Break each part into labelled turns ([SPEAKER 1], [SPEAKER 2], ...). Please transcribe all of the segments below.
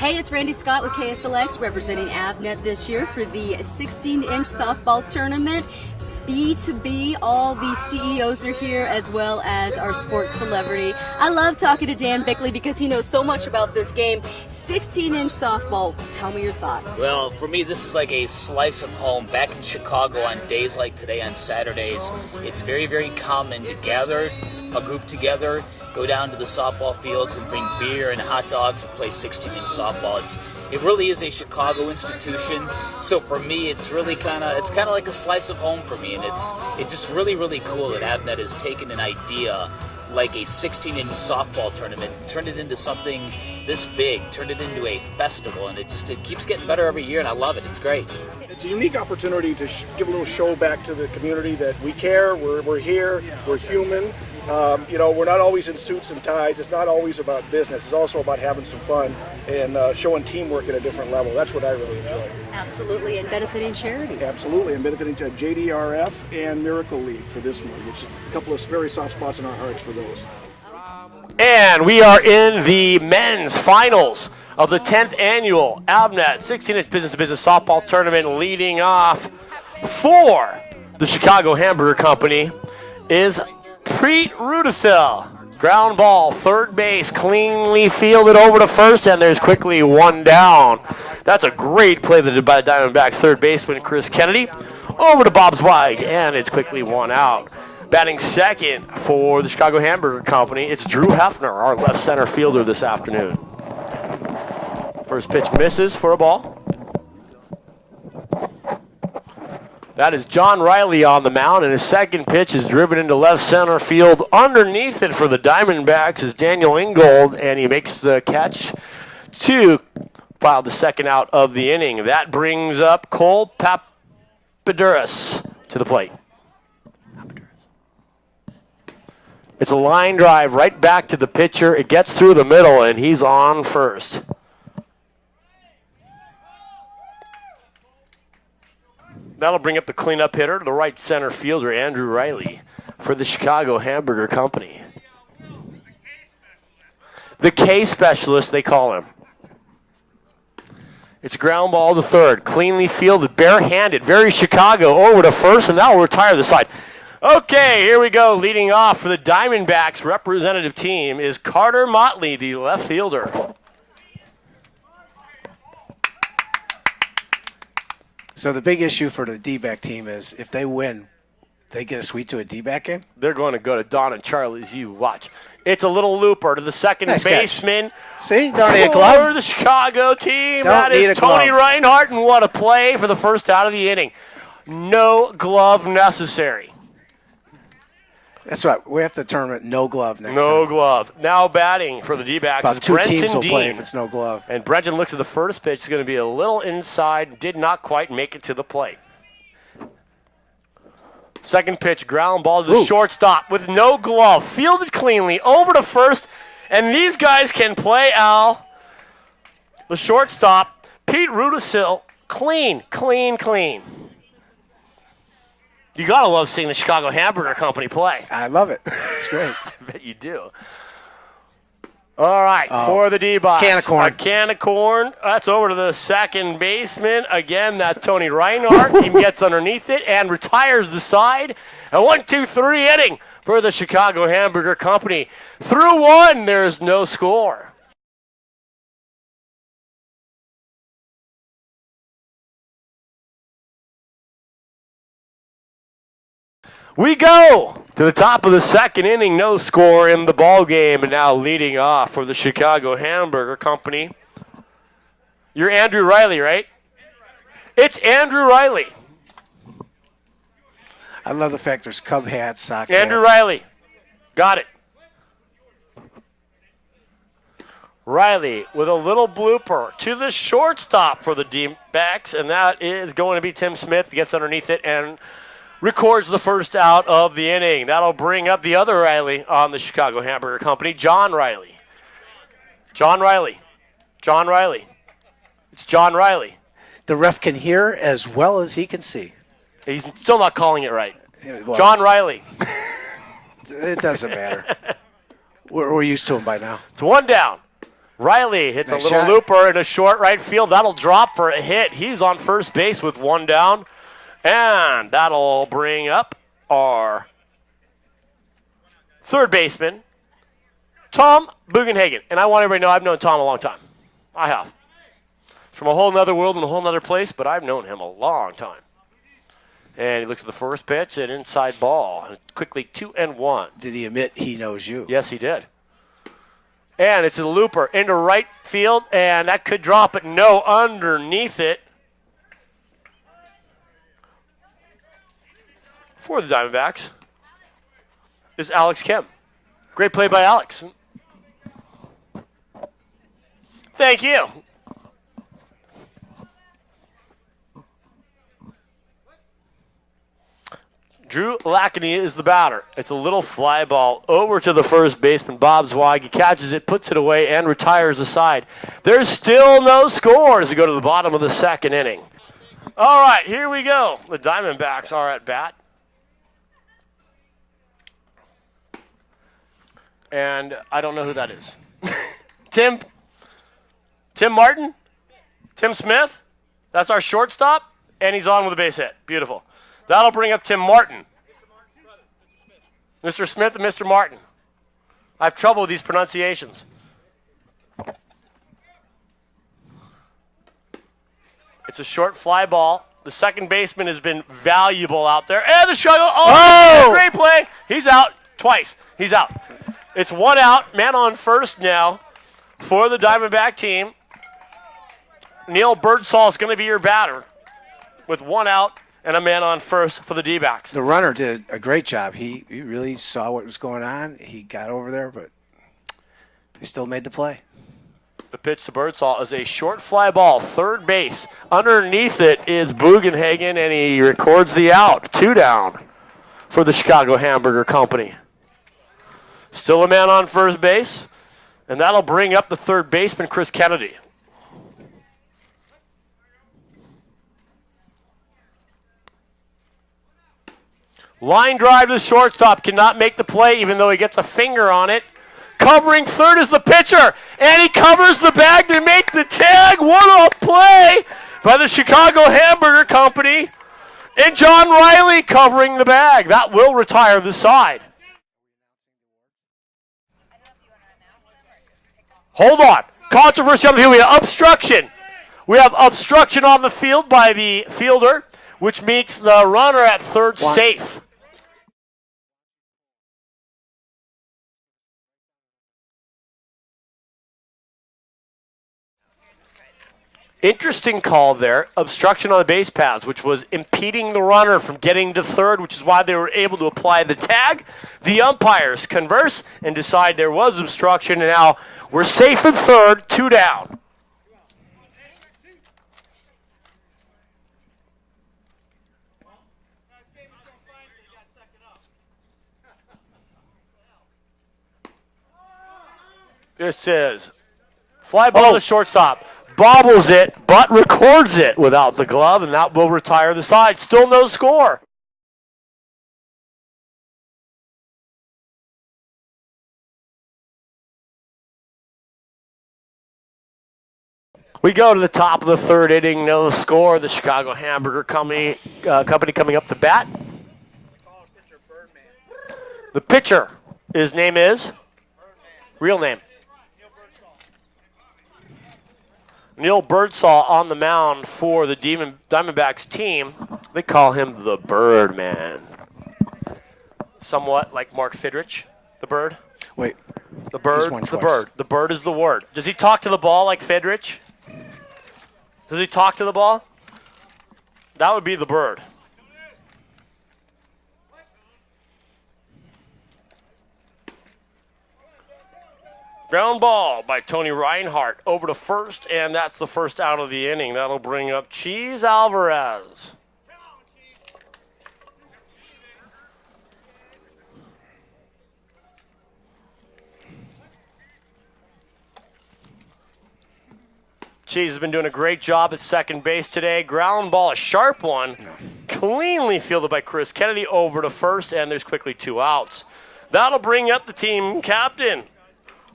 [SPEAKER 1] Hey, it's Randy Scott with KSLX representing Avnet this year for the 16-inch softball tournament. B2B, all the CEOs are here as well as our sports celebrity. I love talking to Dan Bickley because he knows so much about this game. 16-inch softball, tell me your thoughts.
[SPEAKER 2] Well, for me, this is like a slice of home. Back in Chicago on days like today on Saturdays, it's very, very common to gather a group together, go down to the softball fields and bring beer and hot dogs and play 16-inch softball. It really is a Chicago institution. So for me, it's really kind of like a slice of home for me, and it's just really, really cool that Avnet has taken an idea like a 16-inch softball tournament, turned it into something this big, turned it into a festival, and it keeps getting better every year, and I love it. It's great.
[SPEAKER 3] It's a unique opportunity to give a little show back to the community that we care, we're here, we're human. We're not always in suits and ties. It's not always about business. It's also about having some fun and showing teamwork at a different level. That's what I really enjoy.
[SPEAKER 1] Absolutely, and benefiting charity.
[SPEAKER 3] Absolutely, and benefiting to JDRF and Miracle League for this one, which is a couple of very soft spots in our hearts for those.
[SPEAKER 4] And we are in the men's finals of the 10th annual Avnet 16-inch business-to-business softball tournament. Leading off for the Chicago Hamburger Company is Pete Rudisill. Ground ball, third base, cleanly fielded over to first, and there's quickly one down. That's a great play by the Diamondbacks third baseman Chris Kennedy. Over to Bob Zweig, and it's quickly one out. Batting second for the Chicago Hamburger Company, it's Drew Hefner, our left center fielder this afternoon. First pitch misses for a ball. That is John Riley on the mound, and his second pitch is driven into left center field. Underneath it for the Diamondbacks is Daniel Ingold, and he makes the catch to file the second out of the inning. That brings up Cole Papadouris to the plate. It's a line drive right back to the pitcher. It gets through the middle, and he's on first. That'll bring up the cleanup hitter, the right center fielder, Andrew Riley, for the Chicago Hamburger Company. The K specialist, they call him. It's a ground ball to third, cleanly fielded, barehanded, very Chicago, over to first, and that will retire the side. Okay, here we go. Leading off for the Diamondbacks representative team is Carter Motley, the left fielder.
[SPEAKER 5] So the big issue for the D-back team is if they win, they get a suite to a D-back game?
[SPEAKER 4] They're going to go to Don and Charlie's. You watch. It's a little looper to the second baseman.
[SPEAKER 5] See? Don't need a glove.
[SPEAKER 4] For the Chicago team.
[SPEAKER 5] Don't
[SPEAKER 4] That
[SPEAKER 5] need
[SPEAKER 4] is
[SPEAKER 5] a glove.
[SPEAKER 4] Tony Reinhardt, and what a play for the first out of the inning. No glove necessary.
[SPEAKER 5] That's right. We have to tournament no glove next time.
[SPEAKER 4] No glove. Now batting for the D-backs
[SPEAKER 5] About
[SPEAKER 4] is
[SPEAKER 5] two
[SPEAKER 4] Brenton
[SPEAKER 5] teams will
[SPEAKER 4] Dean.
[SPEAKER 5] play if it's no glove.
[SPEAKER 4] And Brenton looks at the first pitch. It's going to be a little inside. Did not quite make it to the plate. Second pitch, ground ball to the shortstop with no glove. Fielded cleanly, over to first. And these guys can play, Al. The shortstop, Pete Rudisill, clean. You got to love seeing the Chicago Hamburger Company play.
[SPEAKER 5] I love it. It's great.
[SPEAKER 4] I bet you do. All right, for the D-box.
[SPEAKER 5] Can of corn.
[SPEAKER 4] A can of corn. That's over to the second baseman. Again, that's Tony Reinhardt. He gets underneath it and retires the side. A 1-2-3 inning for the Chicago Hamburger Company. Through one, there's no score. We go to the top of the second inning, no score in the ball game, and now leading off for the Chicago Hamburger Company. You're Andrew Riley, right? It's Andrew Riley.
[SPEAKER 5] I love the fact there's Cub hats, Sox
[SPEAKER 4] Andrew
[SPEAKER 5] hats.
[SPEAKER 4] Riley. Got it. Riley with a little blooper to the shortstop for the D-backs, and that is going to be Tim Smith. Gets underneath it and records the first out of the inning. That'll bring up the other Riley on the Chicago Hamburger Company, John Riley. John Riley. It's John Riley.
[SPEAKER 5] The ref can hear as well as he can see.
[SPEAKER 4] He's still not calling it right.
[SPEAKER 5] Well,
[SPEAKER 4] John Riley.
[SPEAKER 5] It doesn't matter. We're used to him by now.
[SPEAKER 4] It's one down. Riley hits
[SPEAKER 5] Nice
[SPEAKER 4] a little
[SPEAKER 5] shot.
[SPEAKER 4] looper in a short right field. That'll drop for a hit. He's on first base with one down. And that'll bring up our third baseman, Tom Bugenhagen. And I want everybody to know I've known Tom a long time. I have. From a whole nother world and a whole nother place, but I've known him a long time. And he looks at the first pitch, an inside ball. And quickly 2-1.
[SPEAKER 5] Did he admit he knows you?
[SPEAKER 4] Yes, he did. And it's a looper into right field, and that could drop it. No, underneath it. For the Diamondbacks is Alex Kim. Great play by Alex. Thank you. Drew Lackney is the batter. It's a little fly ball over to the first baseman, Bob Zweig. He catches it, puts it away, and retires the side. There's still no score as we go to the bottom of the second inning. All right, here we go. The Diamondbacks are at bat. And I don't know who that is. Tim Martin? Tim Smith? That's our shortstop, and he's on with a base hit. Beautiful. That'll bring up Tim Martin. Mr. Smith and Mr. Martin. I have trouble with these pronunciations. It's a short fly ball. The second baseman has been valuable out there. And the struggle. Oh! Great play. He's out twice. He's out. It's one out. Man on first now for the Diamondback team. Neil Birdsall is going to be your batter with one out and a man on first for the D-backs.
[SPEAKER 5] The runner did a great job. He really saw what was going on. He got over there, but he still made the play.
[SPEAKER 4] The pitch to Birdsall is a short fly ball, third base. Underneath it is Bugenhagen, and he records the out. 2 down for the Chicago Hamburger Company. Still a man on first base, and that'll bring up the third baseman, Chris Kennedy. Line drive to the shortstop, cannot make the play even though he gets a finger on it. Covering third is the pitcher, and he covers the bag to make the tag. What a play by the Chicago Hamburger Company. And John Riley covering the bag. That will retire the side. Hold on. Controversy on the field. We have obstruction. We have obstruction on the field by the fielder, which makes the runner at third safe. Interesting call there. Obstruction on the base paths, which was impeding the runner from getting to third, which is why they were able to apply the tag. The umpires converse and decide there was obstruction, and now we're safe at third, 2 down. This is fly ball to shortstop. Bobbles it, but records it without the glove, and that will retire the side. Still no score. We go to the top of the third inning, no score. The Chicago Hamburger Company coming up to bat. The pitcher, his name is? Real name. Neil Birdsall on the mound for the Diamondbacks team. They call him the Birdman. Somewhat like Mark Fidrich, the Bird.
[SPEAKER 5] Wait.
[SPEAKER 4] The Bird, the Bird. The Bird is the word. Does he talk to the ball like Fidrich? Does he talk to the ball? That would be the Bird. Ground ball by Tony Reinhardt over to first, and that's the first out of the inning. That'll bring up Cheese Alvarez. Cheese has been doing a great job at second base today. Ground ball, a sharp one. Cleanly fielded by Chris Kennedy over to first, and there's quickly 2 outs. That'll bring up the team captain,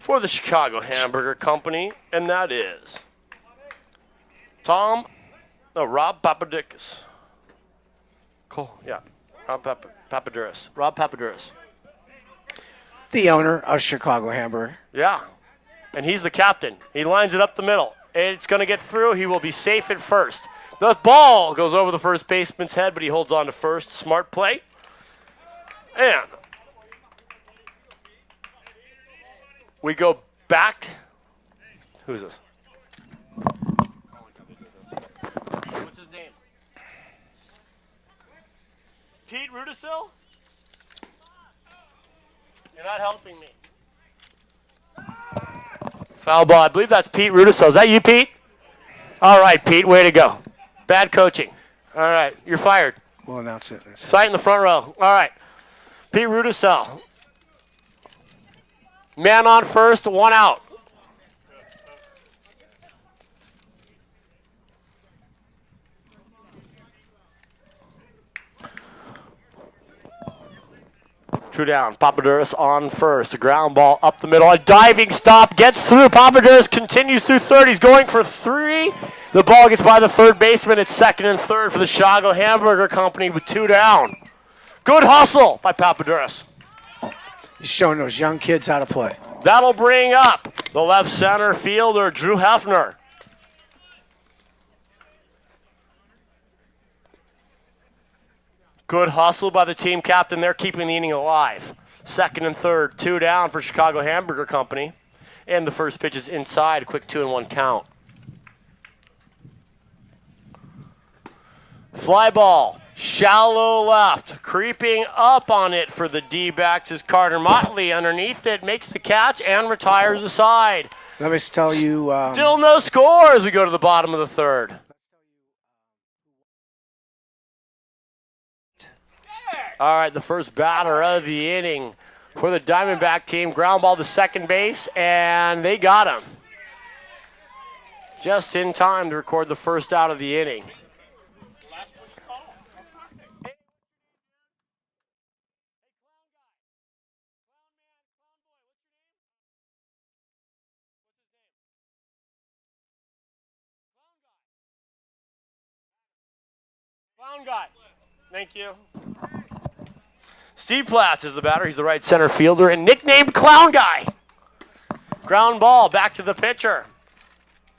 [SPEAKER 4] for the Chicago Hamburger Company, and that is Rob Papadakis. Cool, yeah, Papadouris. Rob Papadouris.
[SPEAKER 5] The owner of Chicago Hamburger.
[SPEAKER 4] Yeah, and he's the captain. He lines it up the middle. It's going to get through. He will be safe at first. The ball goes over the first baseman's head, but he holds on to first. Smart play. And we go back. Who's this? What's his name? Pete Rudisil? You're not helping me. Foul ball. I believe that's Pete Rudisil. Is that you, Pete? All right, Pete. Way to go. Bad coaching. All right. You're fired.
[SPEAKER 5] We'll announce it.
[SPEAKER 4] Sight in the front row. All right. Pete Rudisil. Man on first, one out. True down. Papadouris on first. A ground ball up the middle. A diving stop gets through. Papadouris continues through third. He's going for three. The ball gets by the third baseman. It's second and third for the Chicago Hamburger Company with 2 down. Good hustle by Papadouris.
[SPEAKER 5] He's showing those young kids how to play.
[SPEAKER 4] That'll bring up the left center fielder, Drew Hefner. Good hustle by the team captain. They're keeping the inning alive. Second and third, 2 down for Chicago Hamburger Company. And the first pitch is inside, a quick 2-1 count. Fly ball, shallow left. Creeping up on it for the D-backs is Carter Motley. Underneath it, makes the catch and retires aside.
[SPEAKER 5] Let me tell you.
[SPEAKER 4] Still no score as we go to the bottom of the third. All right, the first batter of the inning for the Diamondback team. Ground ball to second base, and they got him. Just in time to record the first out of the inning. Clown guy. Thank you. Steve Platts is the batter. He's the right center fielder and nicknamed Clown Guy. Ground ball back to the pitcher.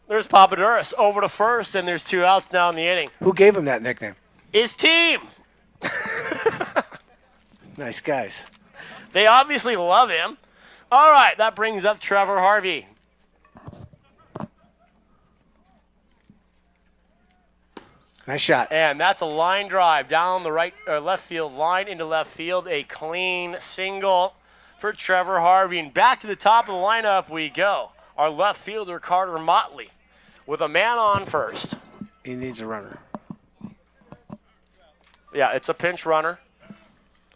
[SPEAKER 4] There's Papadouris over to first, and there's 2 outs now in the inning.
[SPEAKER 5] Who gave him that nickname?
[SPEAKER 4] His team.
[SPEAKER 5] Nice guys.
[SPEAKER 4] They obviously love him. All right, that brings up Trevor Harvey.
[SPEAKER 5] Nice shot.
[SPEAKER 4] And that's a line drive down the right or left field line into left field. A clean single for Trevor Harvey. And back to the top of the lineup we go. Our left fielder, Carter Motley, with a man on first.
[SPEAKER 5] He needs a runner.
[SPEAKER 4] Yeah, it's a pinch runner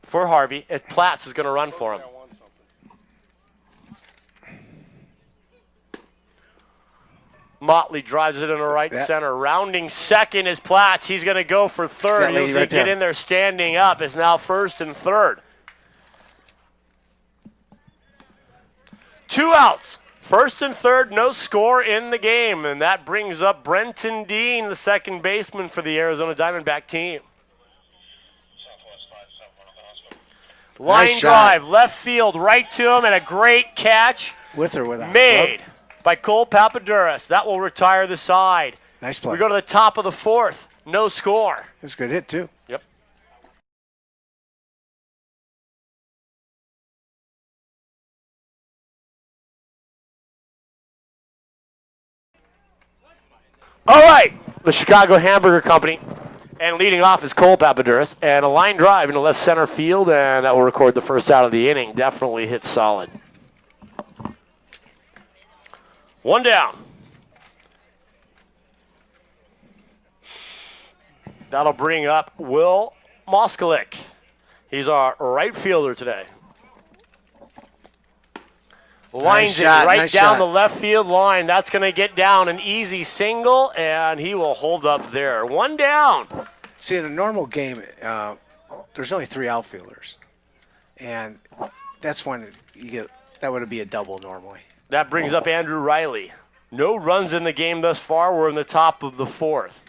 [SPEAKER 4] for Harvey. Platts is going to run for him. Motley drives it in the right center. Rounding second is Platts. He's going to go for third. He'll
[SPEAKER 5] right
[SPEAKER 4] get in there standing up. It's now first and third. 2 outs. First and third, no score in the game. And that brings up Brenton Dean, the second baseman for the Arizona Diamondback team. Line drive, left field, right to him, and a great catch.
[SPEAKER 5] With or without?
[SPEAKER 4] Made by Cole Papadouris. That will retire the side.
[SPEAKER 5] Nice play.
[SPEAKER 4] We go to the top of the fourth. No score.
[SPEAKER 5] That's a good hit, too.
[SPEAKER 4] Yep. All right. The Chicago Hamburger Company. And leading off is Cole Papadouris. And a line drive into left center field. And that will record the first out of the inning. Definitely hit solid. 1 down. That'll bring up Will Moskalik. He's our right fielder today. Lines it right down the left field line. That's going to get down an easy single, and he will hold up there. 1 down.
[SPEAKER 5] See, in a normal game, there's only 3 outfielders. And that's when you get, that would be a double normally.
[SPEAKER 4] That brings up Andrew Riley. No runs in the game thus far. We're in the top of the 4th.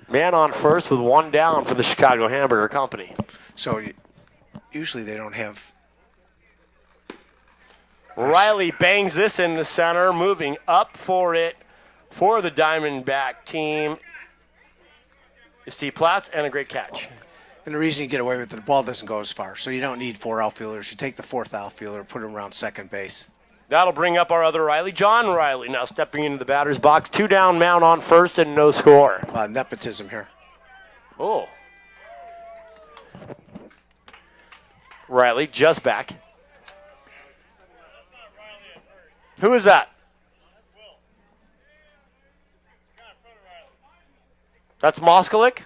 [SPEAKER 4] Man on first with 1 down for the Chicago Hamburger Company.
[SPEAKER 5] So usually they don't have.
[SPEAKER 4] Riley bangs this in the center, moving up for it for the Diamondback team. It's Steve Platts, and a great catch.
[SPEAKER 5] And the reason you get away with it, the ball doesn't go as far. So you don't need 4 outfielders. You take the 4th outfielder, put him around second base.
[SPEAKER 4] That'll bring up our other Riley, John Riley, now stepping into the batter's box. 2 down, man on first, and no score.
[SPEAKER 5] Nepotism here.
[SPEAKER 4] Oh. Riley just back. Who is that? That's Moskalik?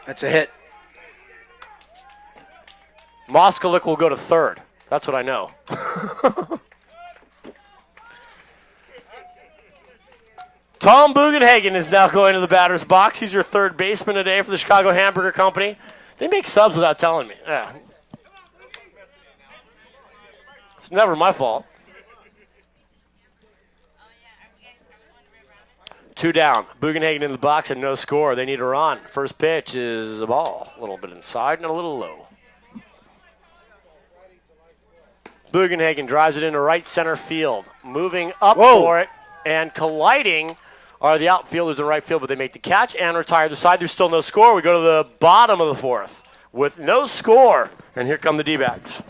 [SPEAKER 5] That's a hit.
[SPEAKER 4] Moskalik will go to third. That's what I know. Tom Bugenhagen is now going to the batter's box. He's your third baseman today for the Chicago Hamburger Company. They make subs without telling me. Yeah. It's never my fault. 2 down. Bugenhagen in the box and no score. They need a run. First pitch is a ball. A little bit inside and a little low. Bugenhagen drives it into right center field. Moving up for it and colliding are the outfielders in right field, but they make the catch and retire the side. There's still no score. We go to the bottom of the 4th with no score. And here come the D-backs.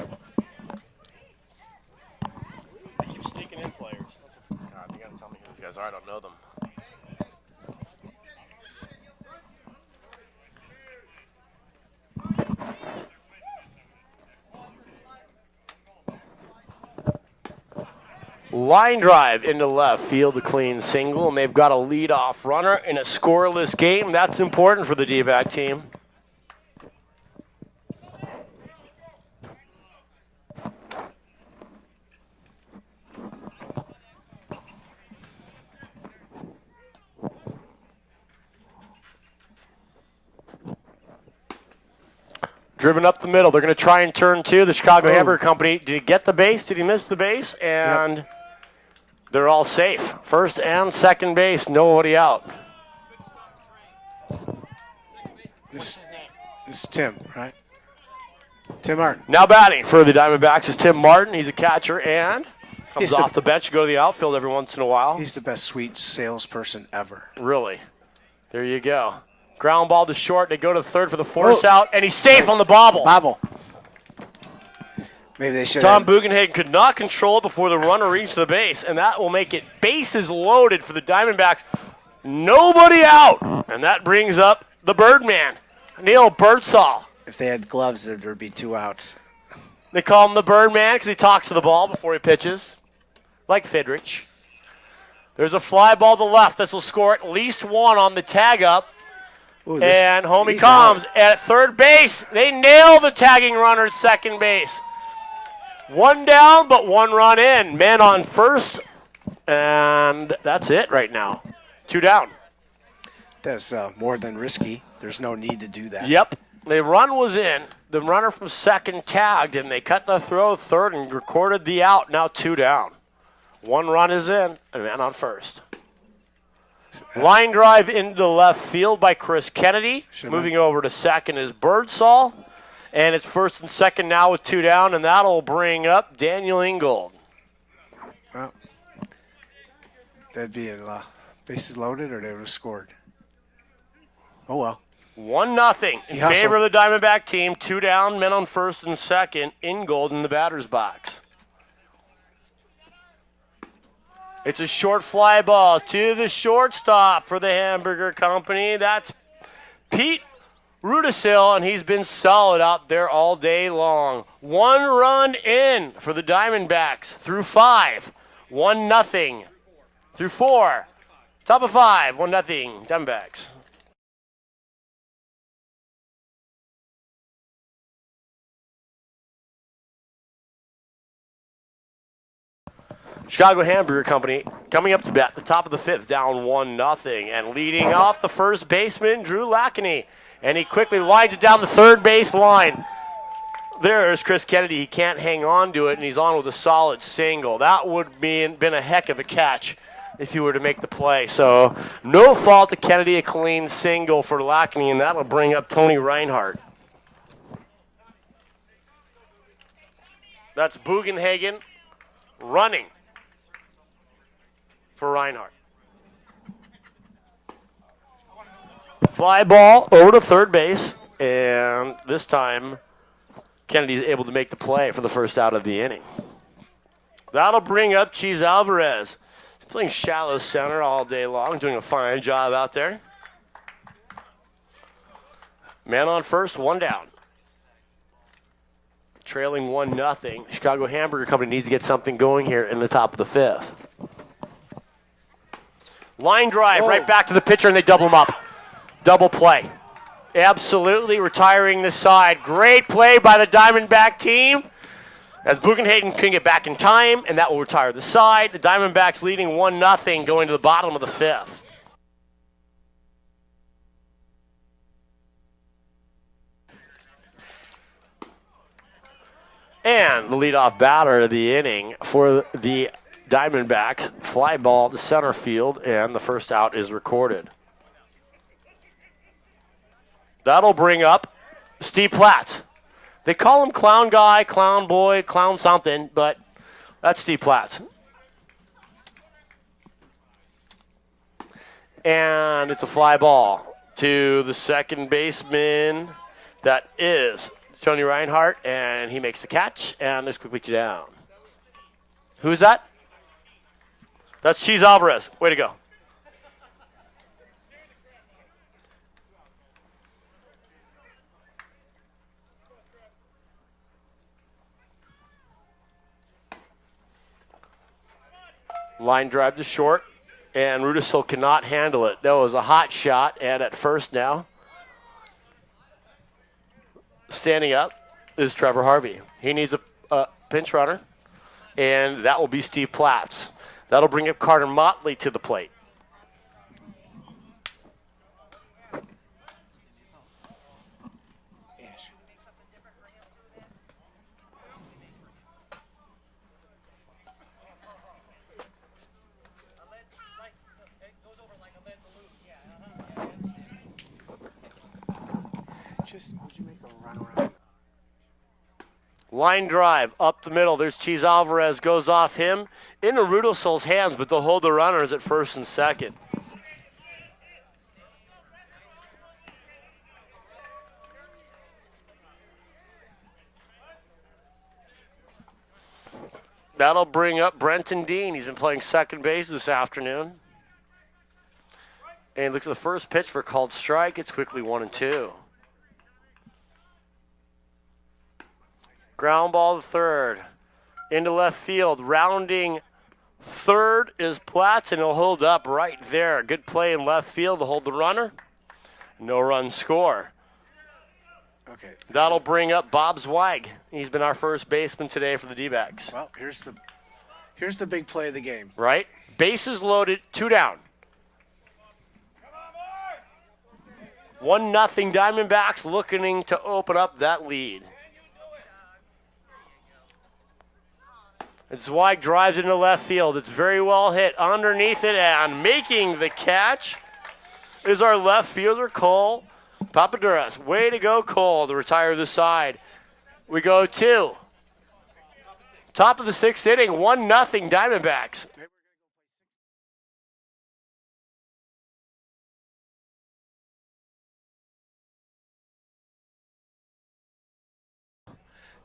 [SPEAKER 4] They keep sneaking in players. God, you got to tell me who these guys are. I don't know them. Line drive into left field, a clean single, and they've got a leadoff runner in a scoreless game. That's important for the D-back team. Driven up the middle. They're going to try and turn 2. The Chicago Hamburger Company. Did he get the base? Did he miss the base? And they're all safe. First and second base. Nobody out.
[SPEAKER 5] This is Tim, right? Tim Martin.
[SPEAKER 4] Now batting for the Diamondbacks is Tim Martin. He's a catcher and comes off the bench to go to the outfield every once in a while.
[SPEAKER 5] He's the best sweet salesperson ever.
[SPEAKER 4] Really? There you go. Ground ball to short. They go to third for the force out, and he's safe on the bobble.
[SPEAKER 5] Maybe they should.
[SPEAKER 4] Tom Bugenhagen could not control it before the runner reached the base, and that will make it bases loaded for the Diamondbacks. Nobody out, and that brings up the Birdman, Neil Birdsall.
[SPEAKER 5] If they had gloves, there would be 2 outs.
[SPEAKER 4] They call him the Birdman because he talks to the ball before he pitches, like Fidrich. There's a fly ball to left. This will score at least 1 on the tag up.
[SPEAKER 5] Ooh,
[SPEAKER 4] and home he comes at third base. They nail the tagging runner at second base. 1 down, but 1 run in. Men on first, and that's it right now. 2 down.
[SPEAKER 5] That's more than risky. There's no need to do that.
[SPEAKER 4] Yep. The run was in. The runner from second tagged, and they cut the throw third and recorded the out. Now 2 down. 1 run is in, and man on first. Line drive into left field by Chris Kennedy. Moving over to second is Birdsall. And it's first and second now with 2 down, and that'll bring up Daniel Ingold.
[SPEAKER 5] Well, that'd be bases loaded, or they would have scored. Oh, well.
[SPEAKER 4] 1-0 in favor of the Diamondback team. 2 down, men on first and second. Ingold in the batter's box. It's a short fly ball to the shortstop for the Hamburger Company. That's Pete Rudisil, and he's been solid out there all day long. 1 run in for the Diamondbacks through 5. 1-0 through 4. Top of 5, 1-0 Diamondbacks. Chicago Hamburger Company coming up to bat, the top of the 5th, down 1-0. And leading off the first baseman, Drew Lackney. And he quickly lines it down the third base line. There's Chris Kennedy. He can't hang on to it, and he's on with a solid single. That would have been a heck of a catch if he were to make the play. So no fault to Kennedy, a clean single for Lackney, and that'll bring up Tony Reinhardt. That's Bugenhagen running for Reinhardt. Fly ball over to third base, and this time Kennedy's able to make the play for the first out of the inning. That'll bring up Cheese Alvarez. He's playing shallow center all day long, doing a fine job out there. Man on first, one down. Trailing 1-0. Chicago Hamburger Company needs to get something going here in the top of the fifth. Line drive right back to the pitcher, and they double him up. Double play. Absolutely retiring the side. Great play by the Diamondback team. As Bugenhagen can get back in time, and that will retire the side. The Diamondbacks leading 1-0 going to the bottom of the fifth. And the leadoff batter of the inning for the Diamondbacks. Fly ball to center field, and the first out is recorded. That'll bring up Steve Platt. They call him Clown Guy, Clown Boy, Clown something, but that's Steve Platt. And it's a fly ball to the second baseman. That is Tony Reinhardt, and he makes the catch, and there's quickly down. Who is that? That's Cheese Alvarez. Way to go. Line drive to short, and Rudisill cannot handle it. That was a hot shot, and at first now, standing up is Trevor Harvey. He needs a pinch runner, and that will be Steve Platts. That'll bring up Carter Motley to the plate.
[SPEAKER 5] Would you make a run around?
[SPEAKER 4] Line drive up the middle. There's Cheese Alvarez. Goes off him into Rudisill's hands, but they'll hold the runners at first and second. That'll bring up Brenton Dean. He's been playing second base this afternoon. And looks at the first pitch for a called strike. It's quickly 1-2. Ground ball to third. Into left field. Rounding third is Platts, and he'll hold up right there. Good play in left field to hold the runner. No run score.
[SPEAKER 5] Okay.
[SPEAKER 4] That'll bring up Bob Zweig. He's been our first baseman today for the D-backs.
[SPEAKER 5] Well, here's the big play of the game.
[SPEAKER 4] Right? Bases loaded, 2 down. 1-0 Diamondbacks looking to open up that lead. And Zweig drives into left field. It's very well hit underneath it, and making the catch is our left fielder, Cole Papaduras. Way to go, Cole, to retire the side. We go to top of the 6th inning, 1-0 Diamondbacks.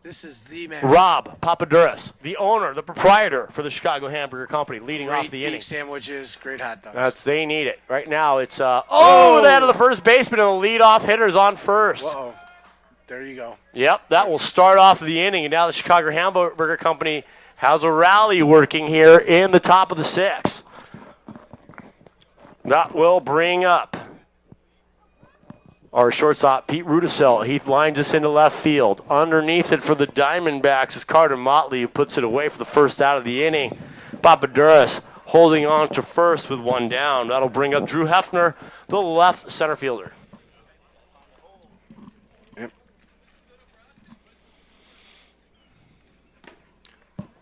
[SPEAKER 5] This is the man.
[SPEAKER 4] Rob Papaduras, the owner, the proprietor for the Chicago Hamburger Company, leading
[SPEAKER 5] Great
[SPEAKER 4] off the inning.
[SPEAKER 5] beef sandwiches, great hot dogs.
[SPEAKER 4] They need it. Right now it's, the head of the first baseman, and the leadoff hitter's on first.
[SPEAKER 5] Uh-oh. There you go.
[SPEAKER 4] Yep, that will start off the inning, and now the Chicago Hamburger Company has a rally working here in the top of the 6th. That will bring up our shortstop, Pete Rudisill. He lines us into left field. Underneath it for the Diamondbacks is Carter Motley, who puts it away for the first out of the inning. Papaduras holding on to first with 1 down. That'll bring up Drew Hefner, the left center fielder.
[SPEAKER 5] Yep.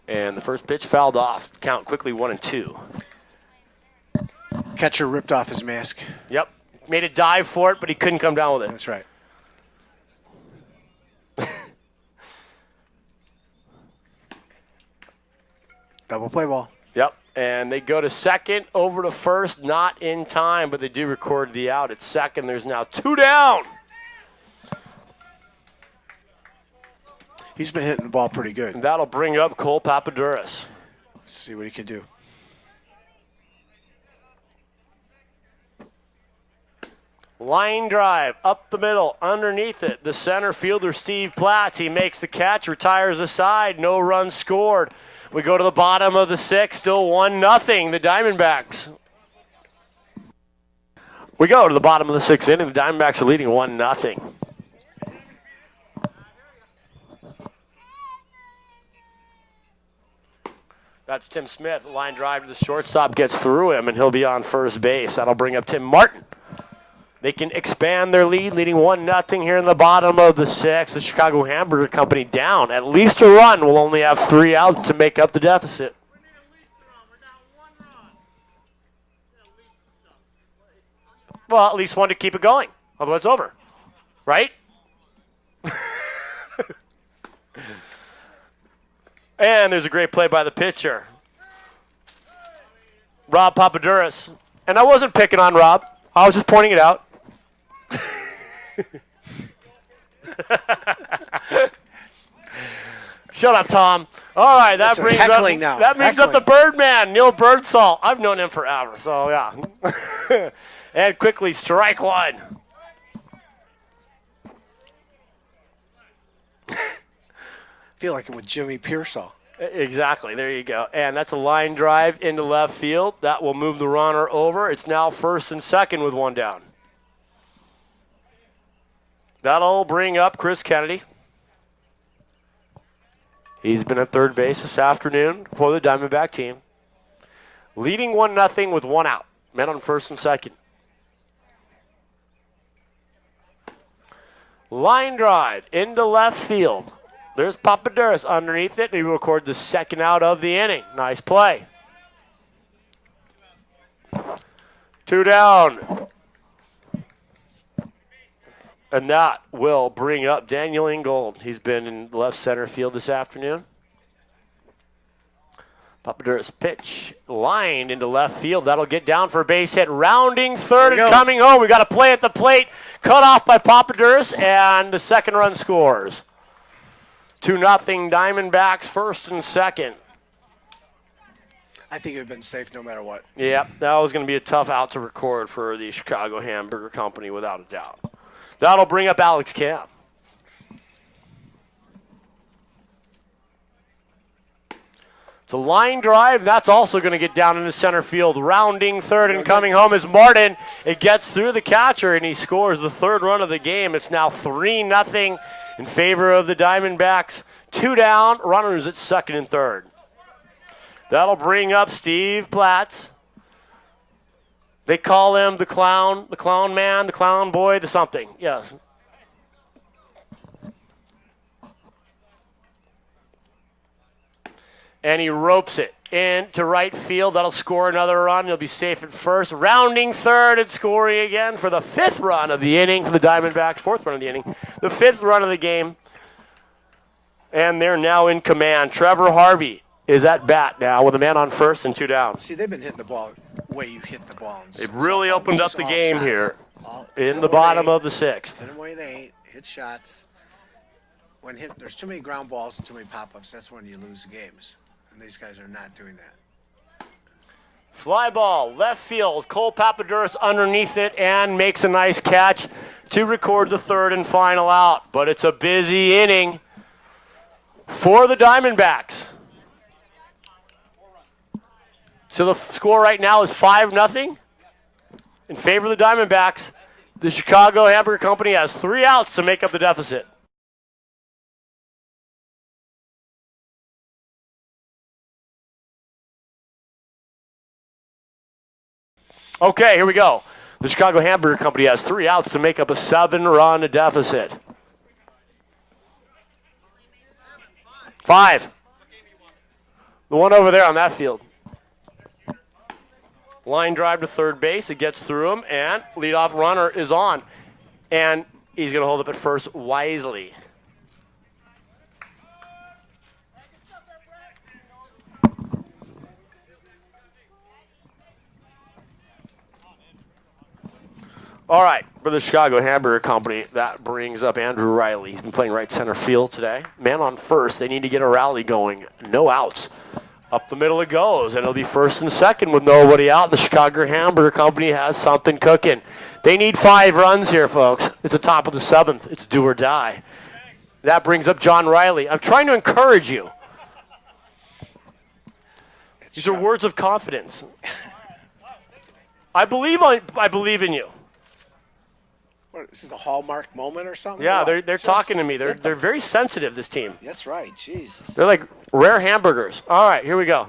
[SPEAKER 4] And the first pitch fouled off. Count quickly 1-2.
[SPEAKER 5] Catcher ripped off his mask.
[SPEAKER 4] Yep. Made a dive for it, but he couldn't come down with it.
[SPEAKER 5] That's right. Double play ball.
[SPEAKER 4] Yep. And they go to second, over to first, not in time, but they do record the out at second. There's now 2 down.
[SPEAKER 5] He's been hitting the ball pretty good.
[SPEAKER 4] And that'll bring up Cole Papadouris.
[SPEAKER 5] Let's see what he can do.
[SPEAKER 4] Line drive, up the middle, underneath it. The center fielder, Steve Platts, he makes the catch, retires the side, no runs scored. We go to the bottom of the 6th, still 1-0, the Diamondbacks. We go to the bottom of the 6th inning, the Diamondbacks are leading 1-0. That's Tim Smith, line drive to the shortstop, gets through him, and he'll be on first base. That'll bring up Tim Martin. They can expand their lead, leading 1-0 here in the bottom of the 6th. The Chicago Hamburger Company down at least a run. Will only have 3 outs to make up the deficit. Well, at least one to keep it going. Otherwise, it's over. Right? And there's a great play by the pitcher, Rob Papadouris. And I wasn't picking on Rob. I was just pointing it out. Shut up, Tom. All right, that brings up the Birdman, Neil Birdsall. I've known him forever, so yeah. And quickly, strike one.
[SPEAKER 5] Feel like it with Jimmy Pearsall.
[SPEAKER 4] Exactly. There you go. And that's a line drive into left field. That will move the runner over. It's now first and second with 1 down. That'll bring up Chris Kennedy. He's been at third base this afternoon for the Diamondback team. Leading 1-0 with 1 out. Men on first and second. Line drive into left field. There's Papadouris underneath it, and he records the second out of the inning. Nice play. 2 down. And that will bring up Daniel Ingold. He's been in left center field this afternoon. Papadouris pitch lined into left field. That'll get down for a base hit. Rounding third and coming home. We got a play at the plate. Cut off by Papadouris, and the second run scores. 2-0 Diamondbacks, first and second.
[SPEAKER 5] I think it would have been safe no matter what.
[SPEAKER 4] Yeah, that was going to be a tough out to record for the Chicago Hamburger Company, without a doubt. That'll bring up Alex Camp. It's a line drive. That's also going to get down into center field. Rounding third and coming home is Martin. It gets through the catcher, and he scores the third run of the game. It's now 3-0 in favor of the Diamondbacks. 2 down, runners at second and third. That'll bring up Steve Platts. They call him the clown man, the clown boy, the something. Yes. And he ropes it into right field. That'll score another run. He'll be safe at first. Rounding third and scoring again for the 5th run of the inning for the Diamondbacks. 4th run of the inning. The 5th run of the game. And they're now in command. Trevor Harvey is at bat now with a man on first and 2 down.
[SPEAKER 5] See, they've been hitting the ball the way you hit the ball.
[SPEAKER 4] They've really opened up the game here in the bottom of the 6th.
[SPEAKER 5] Hit them where they ain't. Hit shots. There's too many ground balls and too many pop-ups. That's when you lose the games. And these guys are not doing that.
[SPEAKER 4] Fly ball, left field. Cole Papadouris underneath it and makes a nice catch to record the third and final out. But it's a busy inning for the Diamondbacks. So the score right now is 5-0 in favor of the Diamondbacks. The Chicago Hamburger Company has 3 outs to make up the deficit. Okay, here we go. The Chicago Hamburger Company has 3 outs to make up a 7-run deficit. 5. The one over there on that field. Line drive to third base. It gets through him, and leadoff runner is on. And he's going to hold up at first wisely. All right, for the Chicago Hamburger Company, that brings up Andrew Riley. He's been playing right center field today. Man on first. They need to get a rally going. No outs. Up the middle it goes, and it'll be first and second with nobody out. The Chicago Hamburger Company has something cooking. They need 5 runs here, folks. It's the top of the 7th. It's do or die. That brings up John Riley. I'm trying to encourage you. These are words of confidence. I believe in you.
[SPEAKER 5] What, this is a hallmark moment or something?
[SPEAKER 4] Yeah,
[SPEAKER 5] What?
[SPEAKER 4] they're talking to me. They're very sensitive, this team.
[SPEAKER 5] That's right. Jesus.
[SPEAKER 4] They're like rare hamburgers. All right, here we go.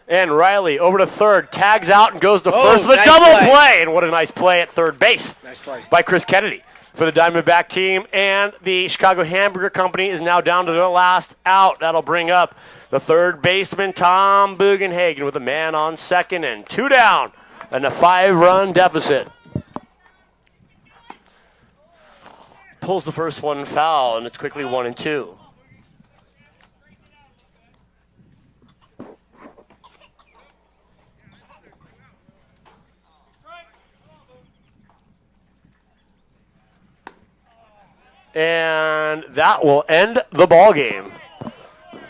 [SPEAKER 4] And Riley over to third, tags out and goes to first with a
[SPEAKER 5] nice
[SPEAKER 4] double play. And what a nice play at third base.
[SPEAKER 5] Nice play
[SPEAKER 4] By Chris Kennedy for the Diamondback team. And the Chicago Hamburger Company is now down to their last out. That'll bring up the third baseman, Tom Bugenhagen, with a man on second and 2 down and a 5-run deficit. Pulls the first one foul, and it's quickly 1-2. And that will end the ball game.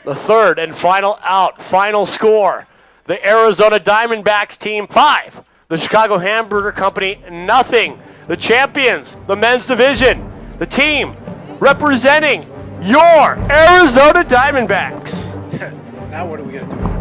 [SPEAKER 4] The third and final out, final score. The Arizona Diamondbacks team 5. The Chicago Hamburger Company nothing. The champions, the men's division, the team representing your Arizona Diamondbacks.
[SPEAKER 5] Now what are we going to do with it?